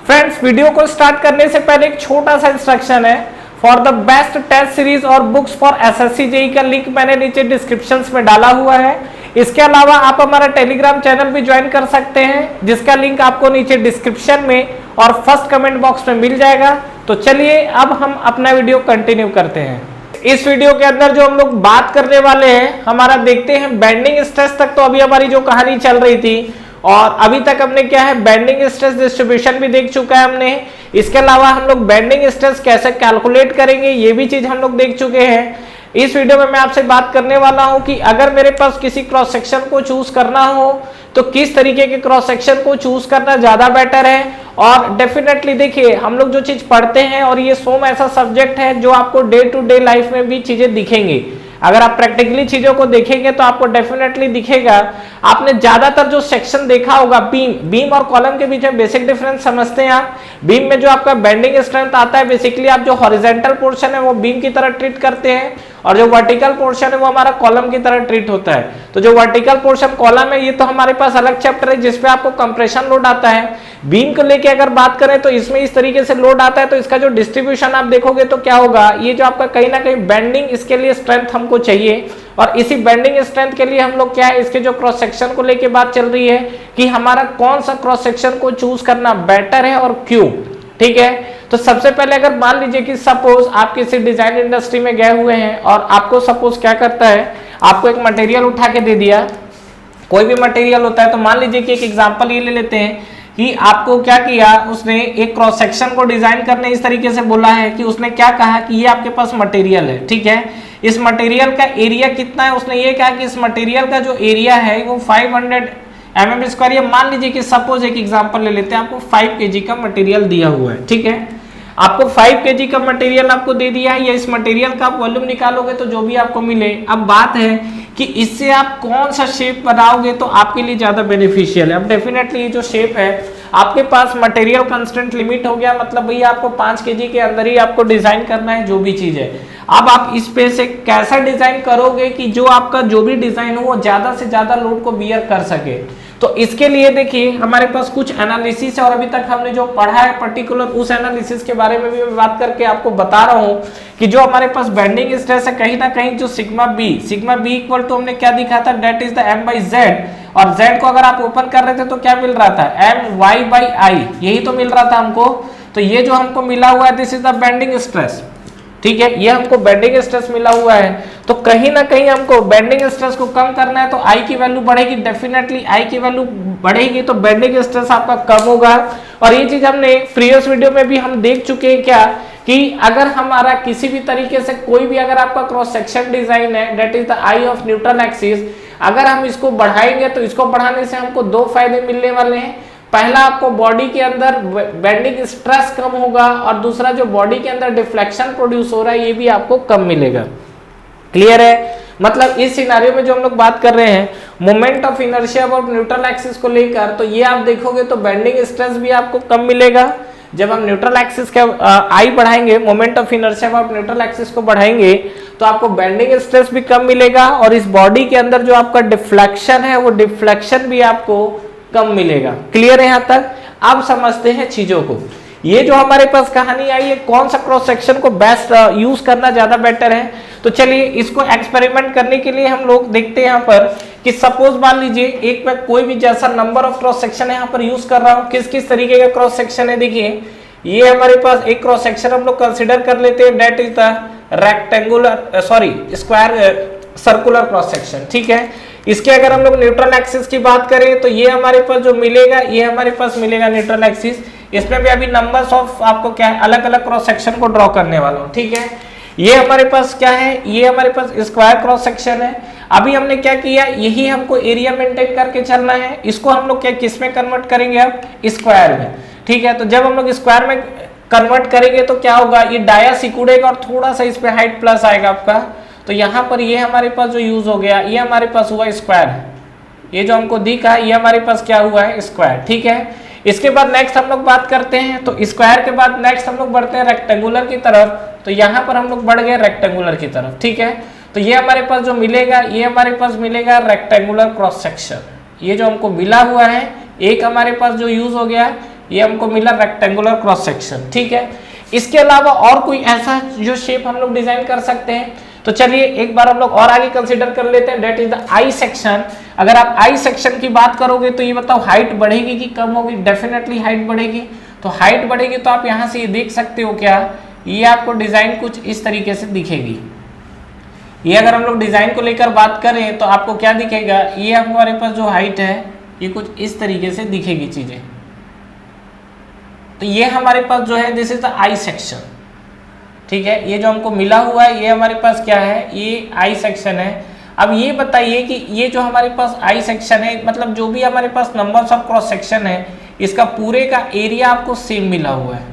Friends, video को start करने से पहले एक छोटा सा इंस्ट्रक्शन है। For the best test series और बुक्स फॉर एसएससी जेईई का लिंक मैंने नीचे डिस्क्रिप्शन में डाला हुआ है। इसके अलावा आप हमारा टेलीग्राम चैनल भी ज्वाइन कर सकते हैं, जिसका लिंक आपको नीचे डिस्क्रिप्शन में और फर्स्ट कमेंट बॉक्स में मिल जाएगा। तो चलिए अब हम अपना वीडियो कंटिन्यू करते हैं। इस वीडियो के अंदर जो हम लोग बात करने वाले हैं, हमारा देखते हैं बेंडिंग स्ट्रेस तक। तो अभी हमारी जो कहानी चल रही थी और अभी तक हमने क्या है, बेंडिंग स्ट्रेस डिस्ट्रीब्यूशन भी देख चुका है हमने। इसके अलावा हम लोग बेंडिंग स्ट्रेस कैसे कैलकुलेट करेंगे ये भी चीज हम लोग देख चुके हैं। इस वीडियो में मैं आपसे बात करने वाला हूं कि अगर मेरे पास किसी क्रॉस सेक्शन को चूज करना हो तो किस तरीके के क्रॉस सेक्शन को चूज करना ज्यादा बेटर है। और डेफिनेटली देखिए, हम लोग जो चीज पढ़ते हैं और ये सोम ऐसा सब्जेक्ट है जो आपको डे टू डे लाइफ में भी चीजें दिखेंगी। अगर आप प्रैक्टिकली चीजों को देखेंगे तो आपको डेफिनेटली दिखेगा। आपने ज्यादातर जो सेक्शन देखा होगा, बीम और कॉलम के बीच में बेसिक डिफरेंस समझते हैं आप। बीम में जो आपका बेंडिंग स्ट्रेंथ आता है, बेसिकली आप जो हॉरिजॉन्टल पोर्शन है वो बीम की तरह ट्रीट करते हैं और जो वर्टिकल पोर्शन है वो हमारा कॉलम की तरह ट्रीट होता है। तो जो वर्टिकल पोर्शन कॉलम है, ये तो हमारे पास अलग चैप्टर है जिसपे आपको कंप्रेशन लोड आता है। बीम को लेके अगर बात करें तो इसमें इस तरीके से लोड आता है, तो इसका जो डिस्ट्रीब्यूशन आप देखोगे तो क्या होगा, ये जो आपका कहीं ना कहीं बेंडिंग, इसके लिए स्ट्रेंथ हमको चाहिए। और इसी बेंडिंग स्ट्रेंथ के लिए हम लोग क्या है, इसके जो क्रॉस सेक्शन को लेके बात चल रही है कि हमारा कौन सा क्रॉस सेक्शन को चूज करना बेटर है और क्यों। ठीक है, तो सबसे पहले अगर मान लीजिए कि सपोज आप किसी डिजाइन इंडस्ट्री में गए हुए हैं और आपको सपोज क्या करता है, आपको एक मटेरियल उठा के दे दिया, कोई भी मटेरियल होता है। तो मान लीजिए कि एक एग्जांपल ये ले लेते हैं कि आपको क्या किया, उसने एक क्रॉस सेक्शन को डिजाइन करने इस तरीके से बोला है कि उसने क्या कहा कि ये आपके पास मटेरियल है। ठीक है, इस मटेरियल का एरिया कितना है, उसने ये कहा कि इस मटेरियल का जो एरिया है वो 500 mm स्क्वायर। ये मान लीजिए कि सपोज एक एग्जांपल ले लेते हैं, आपको 5 kg का मटेरियल दिया हुआ है। ठीक है, आपको 5 kg का मटेरियल आपको दे दिया है, या इस मटेरियल का आप वॉल्यूम निकालोगे तो जो भी आपको मिले। अब बात है कि इससे आप कौन सा शेप बनाओगे तो आपके लिए ज्यादा बेनिफिशियल है। अब डेफिनेटली ये जो शेप है, आपके पास मटेरियल कंस्टेंट लिमिट हो गया, मतलब भैया आपको 5 kg के अंदर ही आपको डिजाइन करना है जो भी चीज है। अब आप इस पे से कैसा डिजाइन करोगे कि जो आपका जो भी डिजाइन हो वो ज्यादा से ज्यादा लोड को बियर कर सके। तो इसके लिए देखिए हमारे पास कुछ एनालिसिस है और अभी तक हमने जो पढ़ा है पर्टिकुलर उस एनालिसिस के बारे में भी मैं बात करके आपको बता रहा हूं कि जो हमारे पास बेंडिंग स्ट्रेस है, कहीं ना कहीं जो सिग्मा बी इक्वल टू हमने क्या दिखा था, दैट इज द m/z। और z को अगर आप ओपन कर रहे थे तो क्या मिल रहा था, my/i, यही तो मिल रहा था हमको। तो ये जो हमको मिला हुआ है, this is the bending stress. ठीक है, ये हमको बेंडिंग स्ट्रेस मिला हुआ है। तो कहीं ना कहीं हमको बेंडिंग स्ट्रेस को कम करना है, तो आई की वैल्यू बढ़ेगी। डेफिनेटली आई की वैल्यू बढ़ेगी तो बेंडिंग स्ट्रेस आपका कम होगा। और ये चीज हमने प्रीवियस वीडियो में भी हम देख चुके हैं क्या, कि अगर हमारा किसी भी तरीके से कोई भी अगर आपका क्रॉस सेक्शन डिजाइन है, that is the I of neutral axis, अगर हम इसको बढ़ाएंगे तो इसको बढ़ाने से हमको दो फायदे मिलने वाले हैं। पहला, आपको बॉडी के अंदर बेंडिंग स्ट्रेस कम होगा, और दूसरा जो बॉडी के अंदर डिफ्लेक्शन प्रोड्यूस हो रहा है ये भी आपको कम मिलेगा। क्लियर है, मतलब इस सिनेरियो में जो हम लोग बात कर रहे हैं मोमेंट ऑफ इनर्शिया और न्यूट्रल एक्सिस को लेकर, तो ये आप देखोगे तो बेंडिंग स्ट्रेस भी आपको कम मिलेगा। जब हम न्यूट्रल एक्सिस का आई बढ़ाएंगे, मोमेंट ऑफ इनर्शिया और न्यूट्रल एक्सिस को बढ़ाएंगे, तो आपको बेंडिंग स्ट्रेस भी कम मिलेगा और इस बॉडी के अंदर जो आपका डिफ्लेक्शन है वो डिफ्लेक्शन भी आपको कम मिलेगा। क्लियर है यहां तक? अब समझते हैं चीजों को। ये जो हमारे पास कहानी आई है, कौन सा क्रॉस सेक्शन को बेस्ट यूज करना ज्यादा बेटर है, तो चलिए इसको एक्सपेरिमेंट करने के लिए हम लोग देखते हैं यहाँ पर कि सपोज मान लीजिए एक मैं कोई भी जैसा नंबर ऑफ क्रॉस सेक्शन यहाँ पर यूज कर रहा हूँ। किस किस तरीके का क्रॉस सेक्शन है, देखिए ये हमारे पास एक क्रॉस सेक्शन हम लोग कंसिडर कर लेते हैं, that is the rectangular square circular cross section. ठीक है, इसके अगर हम लोग न्यूट्रल एक्सिस की बात करें तो ये हमारे पास जो मिलेगा, ये हमारे पास मिलेगा न्यूट्रल एक्सिस। इसमें भी अभी नंबर्स ऑफ आपको क्या है, अलग अलग क्रॉस सेक्शन को ड्रॉ करने वाला हूं। ठीक है, ये हमारे पास क्या है, ये हमारे पास स्क्वायर क्रॉस सेक्शन है। अभी हमने क्या किया, यही हमको एरिया मेंटेन करके चलना है। इसको हम लोग क्या किस में कन्वर्ट करेंगे, अब स्क्वायर में। ठीक है, तो जब हम लोग स्क्वायर में कन्वर्ट करेंगे तो क्या होगा, ये डाया सिकुड़ेगा और थोड़ा सा इस पे हाइट प्लस आएगा आपका। तो यहाँ पर ये हमारे पास जो यूज हो गया, ये हमारे पास हुआ स्क्वायर है। ये जो हमको दिखा ये हमारे पास क्या हुआ है, स्क्वायर। ठीक है, इसके बाद नेक्स्ट हम लोग बात करते हैं, तो स्क्वायर के बाद नेक्स्ट हम लोग बढ़ते हैं रेक्टेंगुलर की तरफ। तो यहाँ पर हम लोग बढ़ गए रेक्टेंगुलर की तरफ। ठीक है, तो ये हमारे पास जो मिलेगा, ये हमारे पास मिलेगा रेक्टेंगुलर क्रॉस सेक्शन। ये जो हमको मिला हुआ है, एक हमारे पास जो यूज हो गया ये हमको मिला रेक्टेंगुलर क्रॉस सेक्शन, ठीक है। इसके अलावा और कोई ऐसा जो शेप हम लोग डिजाइन कर सकते हैं, तो चलिए एक बार हम लोग और आगे कंसीडर कर लेते हैं, that is the I section. अगर आप आई सेक्शन की बात करोगे तो ये बताओ हाइट बढ़ेगी कि कम होगी? डेफिनेटली हाइट बढ़ेगी। तो हाइट बढ़ेगी तो आप यहाँ से ये देख सकते हो क्या, ये आपको डिजाइन कुछ इस तरीके से दिखेगी। ये अगर हम लोग डिजाइन को लेकर बात करें तो आपको क्या दिखेगा, ये हमारे पास जो हाइट है ये कुछ इस तरीके से दिखेगी चीजें। तो ये हमारे पास जो है this is the I section, ठीक है। ये जो हमको मिला हुआ है ये हमारे पास क्या है, ये आई सेक्शन है। अब ये बताइए कि ये जो हमारे पास आई सेक्शन है, मतलब जो भी हमारे पास नंबर्स ऑफ क्रॉस सेक्शन है, इसका पूरे का एरिया आपको सेम मिला हुआ है,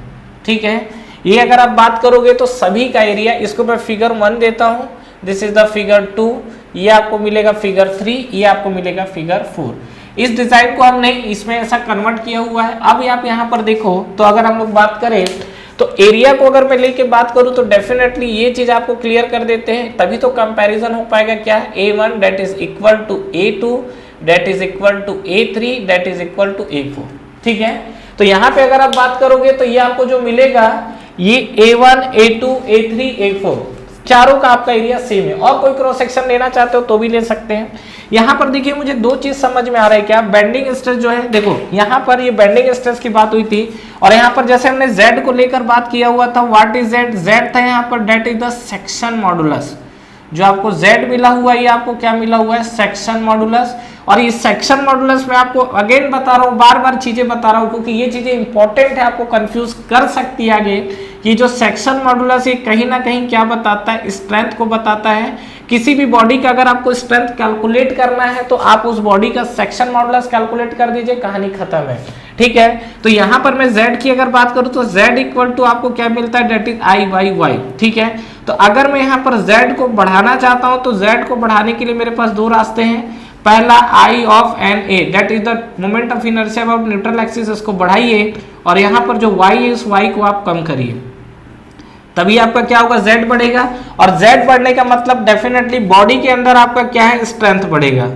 ठीक है। ये अगर आप बात करोगे तो सभी का एरिया, इसको मैं फिगर 1 देता हूँ, दिस इज द फिगर 2, ये आपको मिलेगा फिगर 3, ये आपको मिलेगा फिगर 4। इस डिजाइन को हमने इसमें ऐसा कन्वर्ट किया हुआ है। अब आप यहाँ पर देखो तो अगर हम लोग बात करें तो एरिया को अगर मैं लेके बात करूं तो डेफिनेटली ये चीज आपको क्लियर कर देते हैं, तभी तो कंपैरिजन हो पाएगा। क्या है, A1 that is equal to A2 that is equal to A3 that is equal to A4, ठीक है। तो यहाँ पे अगर आप बात करोगे तो ये आपको जो मिलेगा ये A1 A2 A3 A4 चारों का आपका एरिया सेम है। और कोई क्रॉस सेक्शन लेना चाहते हो तो भी ले सकते हैं। यहाँ पर देखिए मुझे दो चीज समझ में आ रहा है क्या, बेंडिंग स्ट्रेस जो है, देखो यहाँ पर ये बेंडिंग स्ट्रेस की बात हुई थी और यहाँ पर जैसे हमने Z को लेकर बात किया हुआ था, व्हाट इज Z, Z था यहाँ पर that is the section modulus. जो आपको Z मिला हुआ है ये आपको क्या मिला हुआ है, सेक्शन मॉडुलस। और इस सेक्शन मॉडुलस में आपको अगेन बता रहा हूँ, बार बार चीजें बता रहा हूँ क्योंकि ये चीजें इंपॉर्टेंट है, आपको कंफ्यूज कर सकती है आगे कि जो सेक्शन मॉडुलस ये कहीं ना कहीं क्या बताता है, स्ट्रेंथ को बताता है। किसी भी बॉडी का अगर आपको स्ट्रेंथ कैलकुलेट करना है तो आप उस बॉडी का सेक्शन मॉडुलस कैलकुलेट कर दीजिए, कहानी खत्म है, ठीक है। तो यहाँ पर मैं Z की अगर बात करूँ तो Z इक्वल टू आपको क्या मिलता है, डेट इज I/Y, ठीक है। तो अगर मैं यहाँ पर Z को बढ़ाना चाहता हूँ तो Z को बढ़ाने के लिए मेरे पास दो रास्ते हैं। पहला I of NA that is the moment of inertia about neutral axis, इसको बढ़ाइए और यहाँ पर जो Y है इस Y को आप कम करिए, तभी आपका क्या होगा, Z बढ़ेगा। और Z बढ़ने का मतलब डेफिनेटली बॉडी के अंदर आपका क्या है, स्ट्रेंथ बढ़ेगा।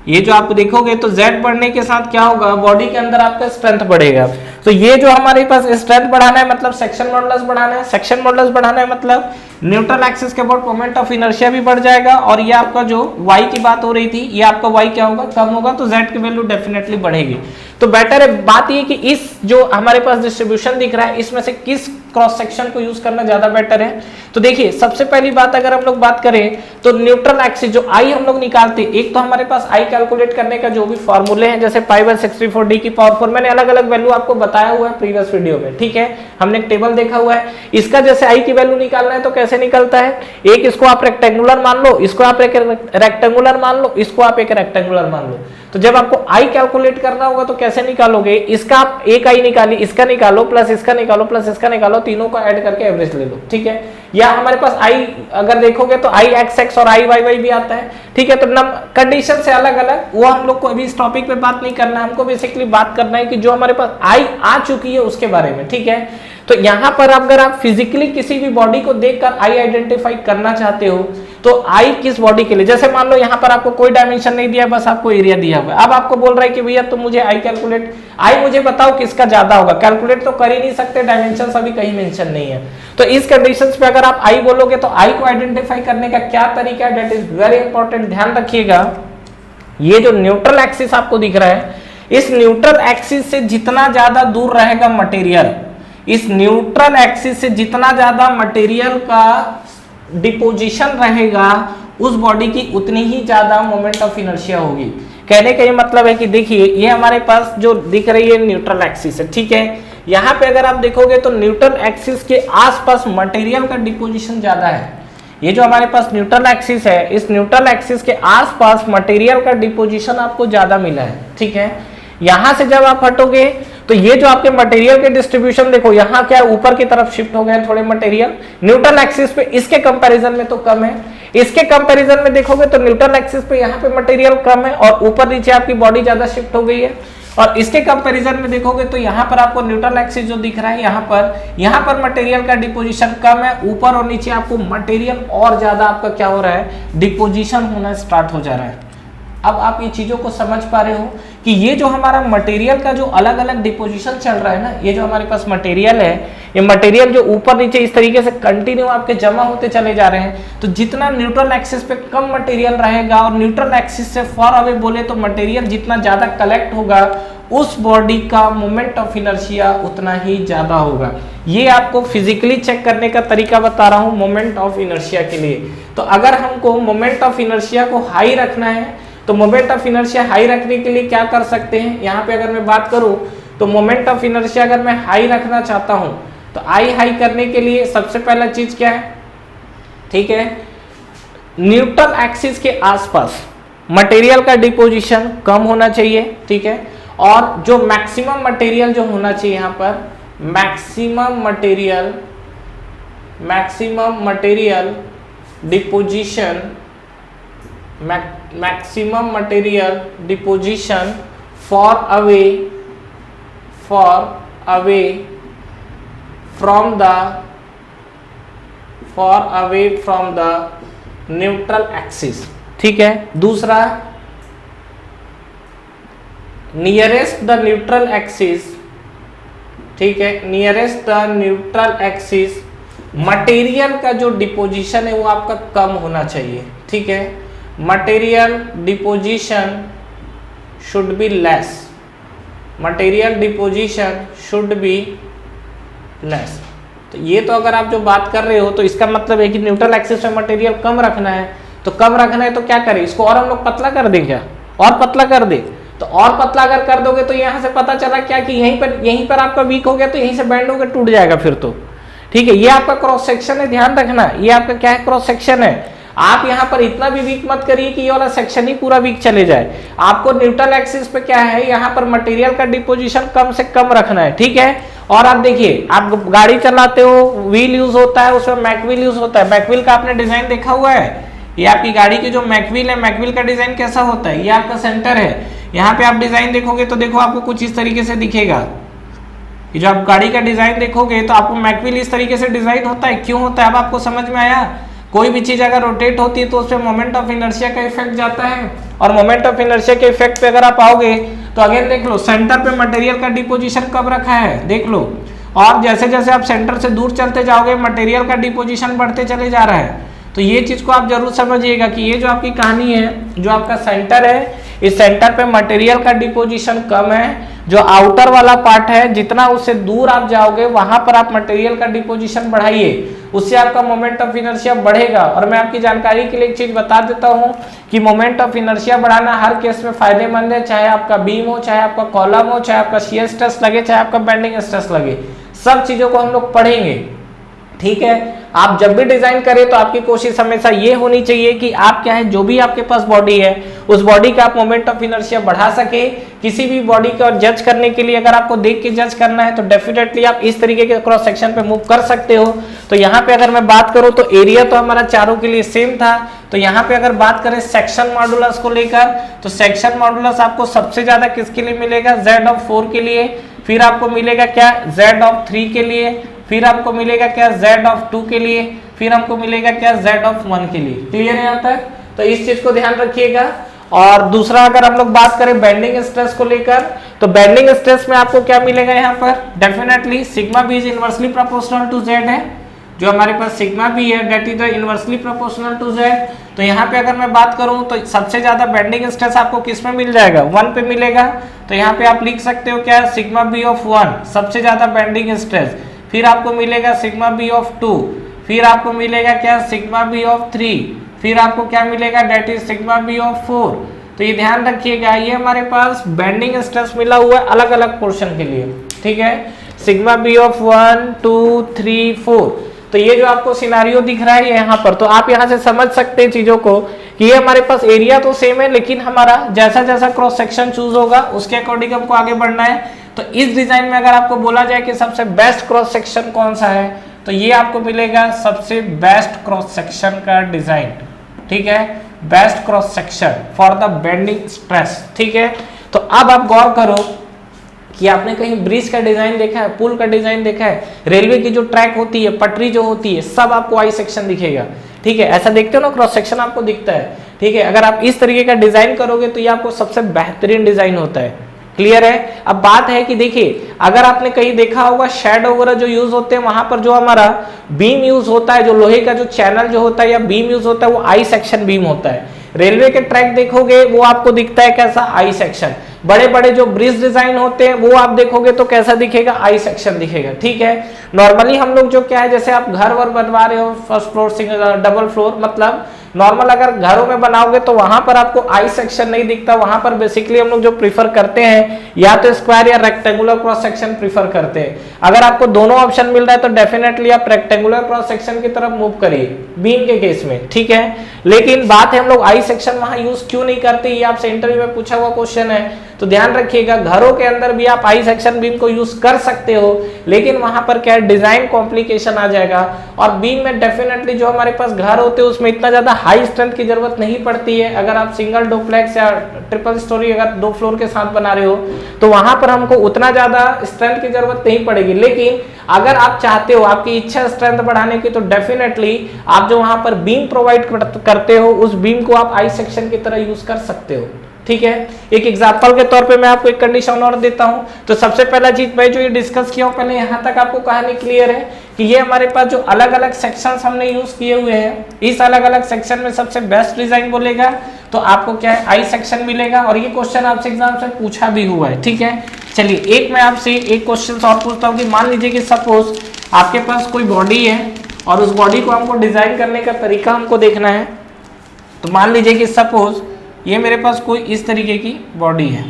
ये जो आप देखोगे तो Z बढ़ने के साथ क्या होगा, बॉडी के अंदर आपका स्ट्रेंथ बढ़ेगा। तो ये जो हमारे पास स्ट्रेंथ बढ़ाना है मतलब सेक्शन मॉडुलस बढ़ाना है, सेक्शन मॉडुलस बढ़ाना है मतलब न्यूट्रल एक्सिस के अबाउट मोमेंट ऑफ इनर्शिया भी बढ़ जाएगा। और ये आपका जो Y की बात हो रही थी ये आपका Y क्या होगा, कम होगा, तो Z की वैल्यू डेफिनेटली बढ़ेगी। तो बेटर है बात ये कि इस जो हमारे पास डिस्ट्रीब्यूशन दिख रहा है इसमें से किस क्रॉस सेक्शन को यूज करना ज्यादा बेटर है। तो देखिए सबसे पहली बात अगर हम लोग बात करें तो न्यूट्रल एक्सिस जो I हम लोग निकालते, एक तो हमारे पास I कैलकुलेट करने का जो भी फॉर्मूले हैं जैसे π/64d की पावर 4, मैंने अलग अलग वैल्यू आपको बताया हुआ है प्रीवियस वीडियो में, ठीक है। हमने एक टेबल देखा हुआ है, इसका जैसे I की वैल्यू निकालना है तो कैसे निकलता है, एक इसको आप रेक्टेंगुलर मान लो, इसको आप एक रेक्टेंगुलर मान लो, इसको आप एक रेक्टेंगुलर मान लो। तो जब आपको I कैलकुलेट करना होगा तो कैसे निकालोगे, इसका आप एक I निकालिए, इसका निकालो प्लस इसका निकालो प्लस इसका निकालो, तीनों को ऐड करके एवरेज ले लो, ठीक है। या हमारे पास I अगर देखोगे तो IXX और IYY भी आता है, ठीक है। तो कंडीशन से अलग अलग, वो हम लोग को अभी इस टॉपिक पे बात नहीं करना है, हमको बेसिकली बात करना है कि जो हमारे पास I आ चुकी है उसके बारे में, ठीक है। तो यहाँ पर अगर आप फिजिकली किसी भी बॉडी को देखकर I आइडेंटिफाई करना चाहते हो तो I किस बॉडी के लिए, जैसे मान लो यहाँ पर आपको कोई डायमेंशन नहीं दिया, बस आपको एरिया दिया हुआ है। अब आपको बोल रहा है कि भैया तुम मुझे I कैलकुलेट, I मुझे बताओ किसका ज्यादा होगा, कैलकुलेट तो कर ही नहीं सकते, डायमेंशन अभी कहीं मेंशन नहीं है। तो इस कंडीशंस पे अगर आप I बोलोगे तो I को आइडेंटिफाई करने का क्या तरीका है, दैट इज वेरी इंपॉर्टेंट, ध्यान रखिएगा। ये जो न्यूट्रल एक्सिस आपको दिख रहा है, इस न्यूट्रल एक्सिस से जितना ज्यादा दूर रहेगा मटेरियल, इस न्यूट्रल एक्सिस से जितना ज्यादा मटेरियल का डिपोजिशन रहेगा उस बॉडी की उतनी ही ज्यादा मोमेंट ऑफ इनर्शिया होगी। कहने का ये मतलब है कि देखिए ये हमारे पास जो दिख रही है न्यूट्रल एक्सिस है, ठीक है। यहाँ पे अगर आप देखोगे तो न्यूट्रल एक्सिस के आसपास मटेरियल का डिपोजिशन ज्यादा है। ये जो हमारे पास न्यूट्रल एक्सिस है, इस न्यूट्रल एक्सिस के आसपास मटेरियल का डिपोजिशन आपको ज्यादा मिला है, ठीक है। यहां से जब आप हटोगे तो ये जो आपके मटेरियल के डिस्ट्रीब्यूशन देखो, यहाँ क्या ऊपर की तरफ शिफ्ट हो गए थोड़े मटेरियल न्यूट्रल एक्सिस पे, इसके कंपैरिजन में तो कम है। इसके कंपैरिजन में देखोगे तो न्यूट्रल एक्सिस पे यहाँ पे मटेरियल कम है और ऊपर नीचे आपकी बॉडी ज्यादा शिफ्ट हो गई है। और इसके कंपैरिजन में देखोगे तो यहाँ पर आपको न्यूट्रल एक्सिस जो दिख रहा है, यहाँ पर मटेरियल का डिपोजिशन कम है, ऊपर और नीचे आपको मटेरियल और ज्यादा आपका क्या हो रहा है, डिपोजिशन होना स्टार्ट हो जा रहा है। अब आप ये चीजों को समझ पा रहे हो कि ये जो हमारा मटेरियल का जो अलग अलग डिपोजिशन चल रहा है ना, ये जो हमारे पास मटेरियल है, ये मटेरियल जो ऊपर नीचे इस तरीके से कंटिन्यू आपके जमा होते चले जा रहे हैं, तो जितना न्यूट्रल एक्सिस पे कम मटेरियल रहेगा और न्यूट्रल एक्सिस से फॉर अवे बोले तो मटेरियल जितना ज्यादा कलेक्ट होगा, उस बॉडी का मोमेंट ऑफ इनर्शिया उतना ही ज्यादा होगा। ये आपको फिजिकली चेक करने का तरीका बता रहा हूं मोमेंट ऑफ इनर्शिया के लिए। तो अगर हमको मोमेंट ऑफ इनर्शिया को हाई रखना है, तो मोमेंट ऑफ इनर्शिया हाई रखने के लिए क्या कर सकते हैं, यहाँ पे अगर मैं बात करूं तो मोमेंट ऑफ इनर्शिया अगर मैं हाई रखना चाहता हूं तो आई हाई करने के लिए सबसे पहला चीज क्या है, ठीक है, न्यूट्रल एक्सिस के आसपास मटेरियल का डिपोजिशन कम होना चाहिए, ठीक है, और जो मैक्सिमम मटेरियल जो होना चाहिए यहाँ पर maximum material deposition, maximum material deposition far away from the neutral axis, ठीक है। दूसरा नियरेस्ट द न्यूट्रल एक्सिस, ठीक है, nearest the neutral axis material का जो डिपोजिशन है वो आपका कम होना चाहिए, ठीक है, material deposition should be less, material deposition should be less. तो ये तो अगर आप जो बात कर रहे हो तो इसका मतलब है कि न्यूट्रल एक्सिस में मटेरियल कम रखना है, तो कम रखना है तो क्या करें, इसको और हम लोग पतला कर दें क्या, और पतला कर दे, तो और पतला अगर कर दोगे तो यहाँ से पता चला क्या कि यहीं पर आपका वीक हो गया तो यहीं से बैंड होकर टूट जाएगा फिर तो, ठीक है। ये आपका क्रॉस सेक्शन है, ध्यान रखना, ये आपका क्या है, क्रॉस सेक्शन है। आप यहाँ पर इतना भी वीक मत करिए कि ये वाला सेक्शन ही पूरा वीक चले जाए। आपको न्यूट्रल एक्सिस पे क्या है, यहाँ पर मटेरियल का डिपोजिशन कम से कम रखना है, ठीक है। और आप देखिए, आप गाड़ी चलाते हो, व्हील यूज होता है, उसमें मैकव्हील यूज होता है। मैकव्हील का आपने डिजाइन देखा हुआ है, ये आपकी गाड़ी की जो मैकव्हील है, मैकव्हील का डिजाइन कैसा होता है, ये आपका सेंटर है, यहाँ पे आप डिजाइन देखोगे तो देखो आपको कुछ इस तरीके से दिखेगा। ये जो आप गाड़ी का डिजाइन देखोगे तो आपको मैकव्हील इस तरीके से डिजाइन होता है, क्यों होता है, अब आपको समझ में आया। कोई भी चीज अगर रोटेट होती है तो उसपे मोमेंट ऑफ इनर्शिया का इफेक्ट जाता है, और मोमेंट ऑफ इनर्शिया के इफेक्ट पे अगर आप आओगे तो अगेन देख लो, सेंटर पे मटेरियल का डिपोजिशन कब रखा है, देख लो, और जैसे जैसे आप सेंटर से दूर चलते जाओगे मटेरियल का डिपोजिशन बढ़ते चले जा रहा है। तो ये चीज को आप जरूर समझिएगा कि ये जो आपकी कहानी है, जो आपका सेंटर है, इस सेंटर पे मटेरियल का डिपोजिशन कम है, जो आउटर वाला पार्ट है जितना उससे दूर आप जाओगे वहां पर आप मटेरियल का डिपोजिशन बढ़ाइए, उससे आपका मोमेंट ऑफ इनर्शिया बढ़ेगा। और मैं आपकी जानकारी के लिए एक चीज बता देता हूं कि मोमेंट ऑफ इनर्शिया बढ़ाना हर केस में फायदेमंद है, चाहे आपका बीम हो, चाहे आपका कॉलम हो, चाहे आपका शियर स्ट्रेस लगे, चाहे आपका बेंडिंग स्ट्रेस लगे, सब चीजों को हम लोग पढ़ेंगे, ठीक है। आप जब भी डिजाइन करें तो आपकी कोशिश हमेशा ये होनी चाहिए कि आप क्या है, जो भी आपके पास बॉडी है उस बॉडी का आप मोमेंट ऑफ इनर्शिया बढ़ा सके। किसी भी बॉडी का जज करने के लिए अगर आपको देख के जज करना है तो डेफिनेटली आप इस तरीके के क्रॉस सेक्शन पे मूव कर सकते हो। तो यहाँ पे अगर मैं बात करूँ तो एरिया तो हमारा चारों के लिए सेम था। तो यहाँ पे अगर बात करें सेक्शन मॉडुलस को लेकर, तो सेक्शन मॉडुलस आपको सबसे ज्यादा किसके लिए मिलेगा, Z(4) के लिए, फिर आपको मिलेगा क्या, Z(3) के लिए, फिर आपको मिलेगा क्या, Z(2) के लिए, फिर हमको मिलेगा क्या, Z(1) के लिए। क्लियर है यहाँ तक? तो इस चीज को ध्यान रखिएगा। और दूसरा अगर हम लोग बात करें बेंडिंग स्ट्रेस को लेकर, तो बेंडिंग स्ट्रेस में आपको क्या मिलेगा यहाँ पर, definitely sigma B is inversely proportional to Z है, जो हमारे पास सिग्मा बी है that is inversely proportional to Z। तो यहाँ पे अगर मैं बात करूँ तो सबसे ज्यादा बेंडिंग स्ट्रेस आपको किस में मिल जाएगा, 1 पे मिलेगा। तो यहाँ पे आप लिख सकते हो क्या, सिग्मा बी ऑफ 1 सबसे ज्यादा बेंडिंग स्ट्रेस, फिर आपको मिलेगा सिग्मा बी ऑफ 2, फिर आपको मिलेगा क्या, सिग्मा बी ऑफ 3, फिर आपको क्या मिलेगा, that is sigma B of 4। तो ये ध्यान रखिएगा, ये हमारे पास बेंडिंग स्ट्रेस मिला हुआ है अलग अलग पोर्शन के लिए, ठीक है। Sigma B of 1, 2, 3, 4। तो ये जो आपको सिनारियो दिख रहा है यहाँ पर, तो आप यहाँ से समझ सकते हैं चीजों को कि ये हमारे पास एरिया तो सेम है, लेकिन हमारा जैसा जैसा क्रॉस सेक्शन चूज होगा उसके अकॉर्डिंग हमको आगे बढ़ना है। तो इस डिजाइन में अगर आपको बोला जाए कि सबसे बेस्ट क्रॉस सेक्शन कौन सा है, तो ये आपको मिलेगा सबसे बेस्ट क्रॉस सेक्शन का डिजाइन, ठीक है, best cross section for the bending stress, ठीक है। तो अब आप गौर करो कि आपने कहीं ब्रिज का डिजाइन देखा है, पुल का डिजाइन देखा है, रेलवे की जो ट्रैक होती है, पटरी जो होती है, सब आपको आई सेक्शन दिखेगा, ठीक है। ऐसा देखते हो ना, क्रॉस सेक्शन आपको दिखता है, ठीक है। अगर आप इस तरीके का डिजाइन करोगे तो ये आपको सबसे बेहतरीन डिजाइन होता है। क्लियर है। अब बात है कि देखिए अगर आपने कहीं देखा होगा शेड वगैरह जो यूज होते हैं, वहां पर जो हमारा बीम यूज होता है, जो लोहे का जो चैनल जो होता है या बीम यूज होता है, वो आई सेक्शन बीम होता है। रेलवे के ट्रैक देखोगे वो आपको दिखता है कैसा, आई सेक्शन। बड़े बड़े जो ब्रिज डिजाइन होते हैं वो आप देखोगे तो कैसा दिखेगा, आई सेक्शन दिखेगा। ठीक है। नॉर्मली हम लोग जो क्या है, जैसे आप घर वर बनवा रहे हो, first floor, single, double floor, मतलब नॉर्मल अगर घरों में बनाओगे तो वहां पर आपको आई सेक्शन नहीं दिखता। वहां पर बेसिकली हम लोग जो प्रीफर करते हैं या तो स्क्वायर या रेक्टेंगुलर क्रॉस सेक्शन प्रीफर करते हैं। अगर आपको दोनों ऑप्शन मिल रहा है तो डेफिनेटली आप रेक्टेंगुलर क्रॉस सेक्शन की तरफ मूव करिए बीम के केस में। ठीक है। लेकिन बात है हम लोग आई सेक्शन वहां यूज क्यों नहीं करते, ये आपसे इंटरव्यू में पूछा हुआ क्वेश्चन है। तो ध्यान रखिएगा घरों के अंदर भी आप आई सेक्शन बीम को यूज कर सकते हो, लेकिन वहां पर क्या है, डिजाइन कॉम्प्लिकेशन आ जाएगा। और बीम में डेफिनेटली जो हमारे पास घर होते हैं उसमें इतना ज्यादा हाई स्ट्रेंथ की जरूरत नहीं पड़ती है। अगर आप सिंगल डुप्लेक्स या ट्रिपल स्टोरी अगर 2 फ्लोर के साथ बना रहे हो तो वहां पर हमको उतना ज्यादा स्ट्रेंथ की जरूरत नहीं पड़ेगी। लेकिन अगर आप चाहते हो, आपकी इच्छा स्ट्रेंथ बढ़ाने की, तो डेफिनेटली आप जो वहां पर बीम प्रोवाइड करते हो उस बीम को आप आई सेक्शन की तरह यूज कर सकते हो। ठीक है। एक एग्जांपल के तौर पे मैं आपको एक कंडीशन और देता हूं। तो सबसे पहला चीज मैं जो ये डिस्कस किया हूं, पहले यहां तक आपको कहानी क्लियर है कि ये हमारे पास जो अलग अलग सेक्शंस हमने यूज किए हुए हैं, इस अलग अलग सेक्शन में सबसे बेस्ट डिजाइन बोलेगा तो आपको क्या है, आई सेक्शन मिलेगा। और ये क्वेश्चन आपसे एग्जाम से पूछा भी हुआ है। ठीक है। चलिए एक मैं आपसे एक क्वेश्चन और पूछता हूँ कि मान लीजिए कि सपोज आपके पास कोई बॉडी है और उस बॉडी को हमको डिजाइन करने का तरीका हमको देखना है। तो मान लीजिए कि सपोज ये मेरे पास कोई इस तरीके की बॉडी है,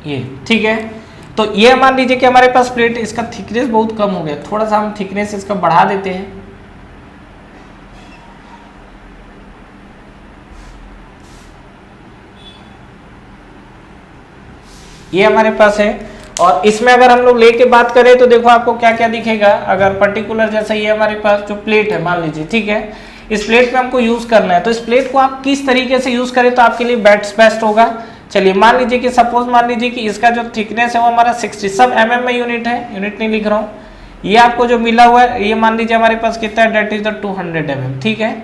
ये ठीक है। तो ये मान लीजिए कि हमारे पास प्लेट, इसका थिकनेस बहुत कम हो गया, थोड़ा सा हम थिकनेस इसका बढ़ा देते हैं। ये हमारे पास है और इसमें अगर हम लोग लेके बात करें तो देखो आपको क्या क्या दिखेगा। अगर पर्टिकुलर जैसे ये हमारे पास जो प्लेट है मान लीजिए, ठीक है, इस प्लेट पे हमको यूज करना है। तो इस प्लेट को आप किस तरीके से यूज करें तो आपके लिए बेस्ट होगा। चलिए मान लीजिए कि सपोज मान लीजिए कि इसका जो थिकनेस है वो हमारा 60, सब mm में यूनिट है, यूनिट नहीं लिख रहा हूँ। ये आपको जो मिला हुआ है ये मान लीजिए हमारे पास कितना है, डेट इज द 200 mm। ठीक है।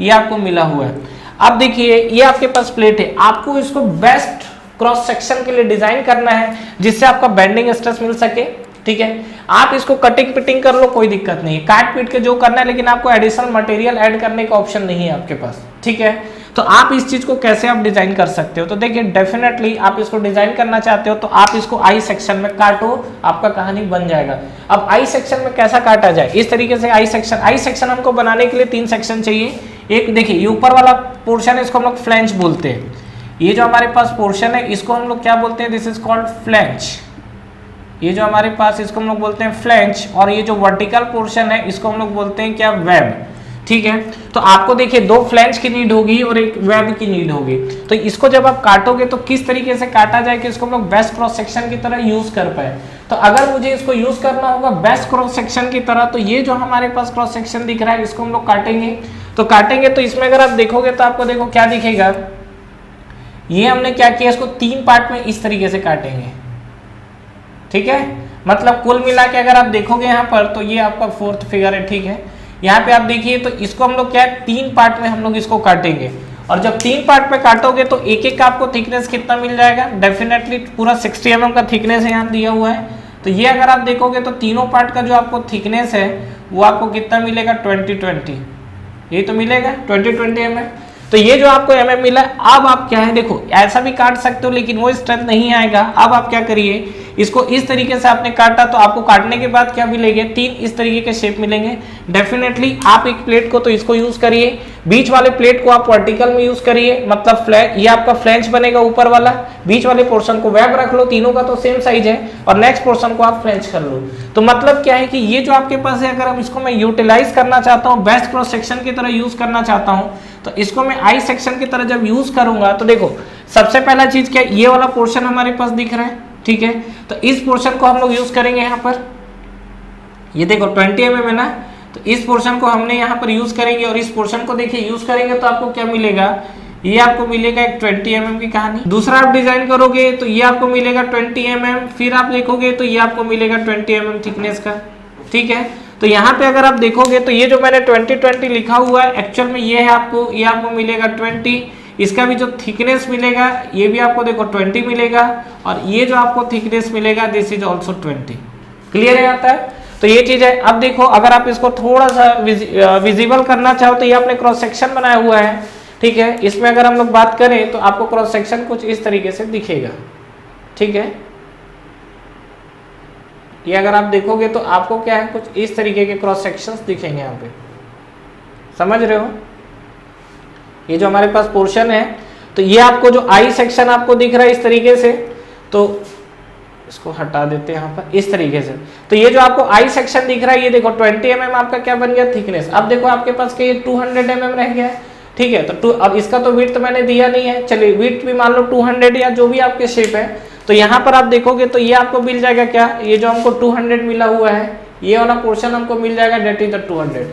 ये आपको मिला हुआ है। अब देखिए ये आपके पास प्लेट है, आपको इसको बेस्ट क्रॉस सेक्शन के लिए डिजाइन करना है जिससे आपका बेंडिंग स्ट्रेस मिल सके। ठीक है। आप इसको कटिंग पिटिंग कर लो, कोई दिक्कत नहीं है, काट पीट के जो करना है, लेकिन आपको एडिशनल मटेरियल ऐड करने का ऑप्शन नहीं है आपके पास। ठीक है। तो आप इस चीज को कैसे आप डिजाइन कर सकते हो, तो देखिए डेफिनेटली आप इसको डिजाइन करना चाहते हो तो आप इसको आई सेक्शन में काटो, आपका कहानी बन जाएगा। अब आई सेक्शन में कैसा काटा जाए, इस तरीके से आई सेक्शन हमको बनाने के लिए 3 सेक्शन चाहिए। एक देखिए ये ऊपर वाला पोर्शन है, इसको हम लोग फ्लैंज बोलते हैं। ये जो हमारे पास पोर्शन है इसको हम लोग क्या बोलते हैं, दिस इज कॉल्ड फ्लैंज। ये जो हमारे पास इसको हम लोग बोलते हैं फ्लैंज। और ये जो वर्टिकल पोर्शन है इसको हम लोग बोलते हैं क्या, वेब। ठीक है। तो आपको देखिए 2 फ्लैंज की नीड होगी और एक वेब की नीड होगी। तो इसको जब आप काटोगे तो किस तरीके से काटा जाए कि इसको हम लोग बेस्ट क्रॉस सेक्शन की तरह यूज कर पाए। तो अगर मुझे इसको यूज करना होगा बेस्ट क्रॉस सेक्शन की तरह, तो ये जो हमारे पास क्रॉस सेक्शन दिख रहा है इसको हम लोग काटेंगे। तो इसमें अगर आप देखोगे तो आपको देखो क्या दिखेगा, ये हमने क्या किया, इसको 3 पार्ट में इस तरीके से काटेंगे। ठीक है। मतलब कुल मिला के अगर आप देखोगे यहाँ पर तो ये आपका 4th फिगर है। ठीक है। यहाँ पे आप देखिए तो इसको हम लोग क्या है 3 पार्ट में हम लोग इसको काटेंगे। और जब 3 पार्ट में काटोगे तो एक एक का आपको थिकनेस कितना मिल जाएगा, डेफिनेटली पूरा 60 mm का थिकनेस है यहाँ दिया हुआ है। तो ये अगर आप देखोगे तो तीनों पार्ट का जो आपको थिकनेस है वो आपको कितना मिलेगा, 20-20, ये तो मिलेगा 20-20 mm। तो ये जो आपको mm मिला, अब आप क्या है देखो ऐसा भी काट सकते हो लेकिन वो स्ट्रेंथ नहीं आएगा। अब आप क्या करिए, इसको इस तरीके से आपने काटा तो आपको काटने के बाद क्या मिलेंगे, 3 इस तरीके के शेप मिलेंगे। डेफिनेटली आप एक प्लेट को तो इसको यूज करिए, बीच वाले प्लेट को आप वर्टिकल में यूज करिए, मतलब ये आपका फ्लैंज बनेगा ऊपर वाला, बीच वाले पोर्शन को वेब रख लो, तीनों का तो सेम साइज है, और नेक्स्ट पोर्शन को आप फ्लैंज कर लो। तो मतलब क्या है कि ये जो आपके पास है, अगर हम इसको मैं यूटिलाइज करना चाहता हूँ, बेस्ट क्रॉस सेक्शन की तरह यूज करना चाहता हूँ, तो इसको मैं आई सेक्शन की तरह जब यूज करूंगा तो देखो सबसे पहला चीज क्या, ये वाला पोर्शन हमारे पास दिख रहा है। ठीक है। तो इस पोर्शन को हम लोग यूज करेंगे यहाँ पर, ये देखो 20 mm है ना, तो इस पोर्शन को हमने यहाँ पर यूज करेंगे। और इस पोर्शन को देखिए यूज करेंगे तो आपको क्या मिलेगा, ये आपको मिलेगा एक 20 mm की कहानी। दूसरा आप डिजाइन करोगे तो ये आपको मिलेगा 20 mm, फिर आप देखोगे तो ये आपको मिलेगा 20 mm थिकनेस का। ठीक है। तो यहाँ पे अगर आप देखोगे तो ये जो मैंने 20 लिखा हुआ है एक्चुअल में ये है आपको, ये आपको मिलेगा 20। इसका भी जो थिकनेस मिलेगा ये भी आपको देखो 20 मिलेगा, और ये जो आपको थिकनेस मिलेगा दिस इज ऑल्सो 20। क्लियर है आता है? तो ये चीज है। अब देखो अगर आप इसको थोड़ा सा विजिबल करना चाहो तो ये आपने क्रॉस सेक्शन बनाया हुआ है, ठीक है। इसमें अगर हम लोग बात करें तो आपको क्रॉस सेक्शन कुछ इस तरीके से दिखेगा, ठीक है। ये अगर आप देखोगे तो आपको क्या है, कुछ इस तरीके के क्रॉस सेक्शंस दिखेंगे यहाँ पे, समझ रहे हो? ये जो हमारे पास पोर्शन है तो ये आपको जो आई सेक्शन आपको दिख रहा है इस तरीके से, तो इसको हटा देते हैं यहाँ पर इस तरीके से। तो ये जो आपको आई सेक्शन दिख रहा है ये देखो 20 mm आपका क्या बन गया, थिकनेस। अब देखो आपके पास ये 200 mm रह गया है, ठीक है। तो अब इसका तो विड्थ मैंने दिया नहीं है, चलिए विड्थ भी मान लो 200 या जो भी आपके शेप है। तो यहाँ पर आप देखोगे तो ये आपको मिल जाएगा क्या, ये जो हमको 200 मिला हुआ है ये वाला पोर्शन हमको मिल जाएगा डेट इज द 200।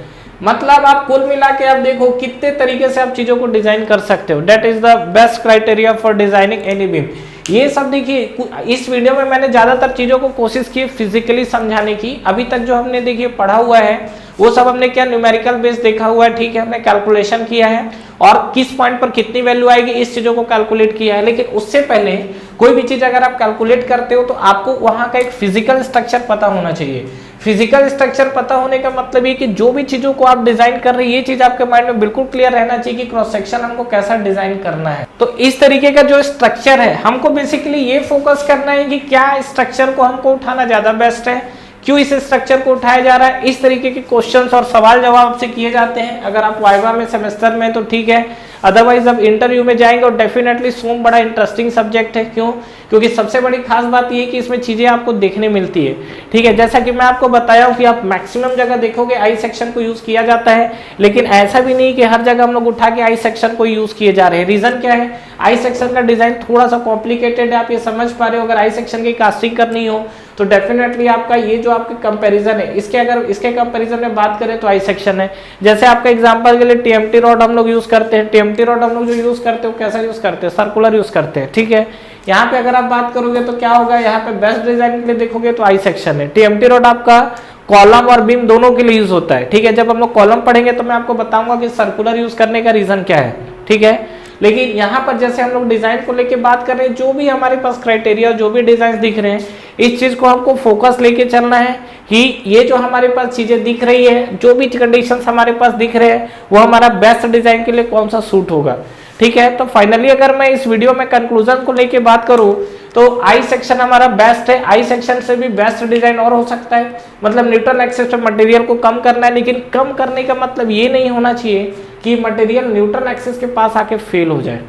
मतलब आप कुल मिला के आप देखो कितने तरीके से आप चीजों को डिजाइन कर सकते हो। That is the best criteria for designing any beam. ये सब देखिए इस वीडियो में मैंने ज्यादातर चीजों को कोशिश की फिजिकली समझाने की। अभी तक जो हमने देखिए पढ़ा हुआ है वो सब हमने क्या न्यूमेरिकल बेस देखा हुआ है, ठीक है। हमने कैलकुलेशन किया है और किस पॉइंट पर कितनी वैल्यू आएगी इस चीजों को कैलकुलेट किया है। लेकिन उससे पहले कोई भी चीज अगर आप कैलकुलेट करते हो तो आपको वहां का एक फिजिकल स्ट्रक्चर पता होना चाहिए। फिजिकल स्ट्रक्चर पता होने का मतलब ये कि जो भी चीजों को आप डिजाइन कर रहे हैं ये चीज आपके माइंड में बिल्कुल क्लियर रहना चाहिए कि क्रॉस सेक्शन हमको कैसा डिजाइन करना है। तो इस तरीके का जो स्ट्रक्चर है हमको बेसिकली ये फोकस करना है कि क्या स्ट्रक्चर को हमको उठाना ज्यादा बेस्ट है, क्यों इस स्ट्रक्चर को उठाया जा रहा है। इस तरीके के क्वेश्चंस और सवाल जवाब से किए जाते हैं अगर आप वाइवा में सेमेस्टर में तो ठीक है, अदरवाइज अब इंटरव्यू में जाएंगे और डेफिनेटली सोम बड़ा इंटरेस्टिंग सब्जेक्ट है। क्यों? क्योंकि सबसे बड़ी खास बात ये है कि इसमें चीजें आपको देखने मिलती है, ठीक है। जैसा कि मैं आपको बताया हूं कि आप मैक्सिमम जगह देखोगे आई सेक्शन को यूज किया जाता है, लेकिन ऐसा भी नहीं कि हर जगह हम लोग उठा के आई सेक्शन को यूज किए जा रहे हैं। रीजन क्या है, आई सेक्शन का डिजाइन थोड़ा सा कॉम्प्लिकेटेड है, आप ये समझ पा रहे हो। अगर आई सेक्शन की कास्टिंग करनी हो तो डेफिनेटली आपका ये जो आपके कंपैरिजन है इसके अगर इसके कंपैरिजन में बात करें तो आई सेक्शन है। जैसे आपका एग्जांपल के लिए टीएमटी रॉड हम लोग यूज करते हैं। टीएमटी रॉड हम लोग जो यूज करते हो कैसा यूज करते हैं, सर्कुलर यूज करते हैं, ठीक है। यहाँ पे अगर आप बात करोगे तो क्या होगा, यहाँ पे बेस्ट डिजाइन के लिए देखोगे तो आई सेक्शन है। टीएमटी रॉड आपका कॉलम और बीम दोनों के लिए यूज होता है, ठीक है। जब हम लोग कॉलम पढ़ेंगे तो मैं आपको बताऊंगा कि सर्कुलर यूज करने का रीजन क्या है, ठीक है। लेकिन यहाँ पर जैसे हम लोग डिजाइन को लेके बात कर रहे हैं, जो भी हमारे पास क्राइटेरिया जो भी डिजाइन दिख रहे हैं इस चीज को हमको फोकस लेके चलना है कि ये जो हमारे पास चीजें दिख रही है, जो भी कंडीशंस हमारे पास दिख रहे हैं वो हमारा बेस्ट डिजाइन के लिए कौन सा सूट होगा, ठीक है। तो फाइनली अगर मैं इस वीडियो में कंक्लूजन को लेके बात करूं तो आई सेक्शन हमारा बेस्ट है। आई सेक्शन से भी बेस्ट डिजाइन और हो सकता है, मतलब न्यूट्रल एक्सिस पे मटेरियल को कम करना है, लेकिन कम करने का मतलब ये नहीं होना चाहिए कि मटेरियल न्यूट्रल एक्सिस के पास आके फेल हो जाए,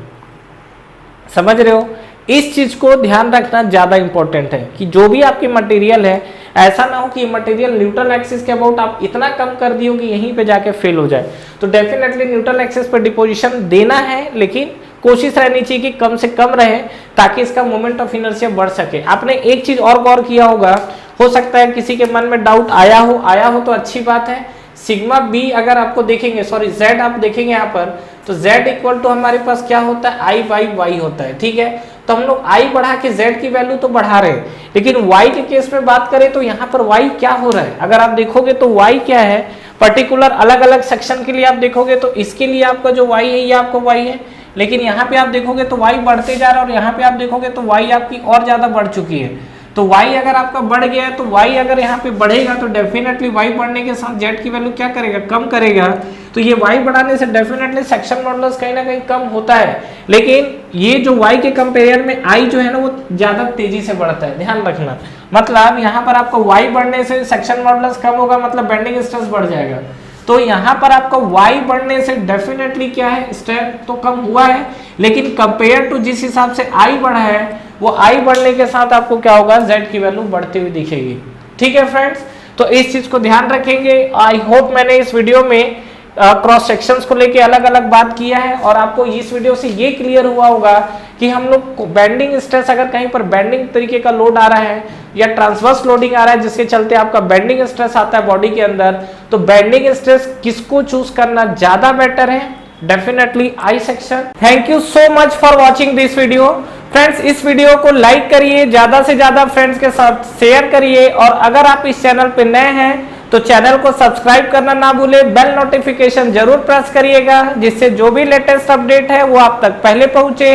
समझ रहे हो। इस चीज को ध्यान रखना ज्यादा इंपॉर्टेंट है कि जो भी आपकी मटेरियल है ऐसा ना हो कि मटेरियल न्यूट्रल एक्सिस के अबाउट आप इतना कम कर दियो कि यहीं पे जाके फेल हो जाए। तो डेफिनेटली न्यूट्रल एक्सिस पर डिपोजिशन देना है, लेकिन कोशिश रहनी चाहिए कि कम से कम रहे ताकि इसका मोमेंट ऑफ इनर्शिया बढ़ सके। आपने एक चीज और गौर किया होगा, हो सकता है किसी के मन में डाउट आया हो तो अच्छी बात है। सिग्मा बी अगर आपको देखेंगे, सॉरी जेड आप देखेंगे यहाँ पर, तो जेड इक्वल टू हमारे पास क्या होता है, आई बाई वाई होता है, ठीक है। तो हम लोग आई बढ़ा के जेड की वैल्यू तो बढ़ा रहे हैं, लेकिन वाई के केस में बात करें तो यहाँ पर वाई क्या हो रहा है, अगर आप देखोगे तो वाई क्या है पर्टिकुलर अलग अलग सेक्शन के लिए आप देखोगे तो इसके लिए आपका जो वाई है ये आपको वाई है, लेकिन यहाँ पे आप देखोगे तो वाई बढ़ते जा रहा है और यहाँ पे आप देखोगे तो वाई आपकी और ज्यादा बढ़ चुकी है। तो y अगर आपका बढ़ गया है तो y अगर यहाँ पे बढ़ेगा तो डेफिनेटली y बढ़ने के साथ z की वैल्यू क्या करेगा, कम करेगा। तो ये y बढ़ाने से डेफिनेटली सेक्शन मॉडुलस कहीं ना कहीं कम होता है, लेकिन ये जो y के कंपेरिजन में i जो है ना वो ज्यादा तेजी से बढ़ता है, ध्यान रखना। मतलब यहाँ पर आपको y बढ़ने से सेक्शन मॉडुलस कम होगा, मतलब बेंडिंग स्ट्रेस बढ़ जाएगा। तो यहाँ पर आपका y बढ़ने से डेफिनेटली क्या है, स्ट्रेंथ तो कम हुआ है, लेकिन कंपेयर टू जिस हिसाब से i बढ़ा है वो i बढ़ने के साथ आपको क्या होगा, z की वैल्यू बढ़ती हुई दिखेगी, ठीक है फ्रेंड्स। तो इस चीज को ध्यान रखेंगे। आई होप मैंने इस वीडियो में क्रॉस सेक्शंस को लेके अलग अलग बात किया है और आपको इस वीडियो से ये क्लियर हुआ होगा कि हम लोग बेंडिंग स्ट्रेस अगर कहीं पर बेंडिंग तरीके का लोड आ रहा है या ट्रांसवर्स लोडिंग आ रहा है जिसके चलते आपका बेंडिंग स्ट्रेस आता है बॉडी के अंदर, तो बेंडिंग स्ट्रेस किसको चूज करना ज्यादा बेटर है, definitely I section. Thank you so much for watching this video friends. इस वीडियो को लाइक करिए, ज्यादा से ज्यादा फ्रेंड्स के साथ शेयर करिए, और अगर आप इस चैनल पे नए हैं तो चैनल को सब्सक्राइब करना ना भूले, बेल नोटिफिकेशन जरूर प्रेस करिएगा, जिससे जो भी लेटेस्ट अपडेट है वो आप तक पहले पहुंचे।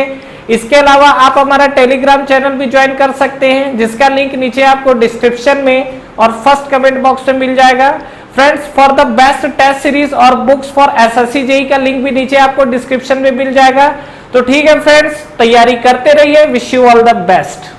इसके अलावा आप हमारा टेलीग्राम चैनल भी ज्वाइन कर सकते हैं, जिसका लिंक नीचे आपको डिस्क्रिप्शन में और फर्स्ट कमेंट बॉक्स में मिल जाएगा। Friends, for the best test series और बुक्स फॉर एसएससी जेईई का लिंक भी नीचे आपको डिस्क्रिप्शन में मिल जाएगा। तो ठीक है फ्रेंड्स, तैयारी करते रहिए। Wish you all the best.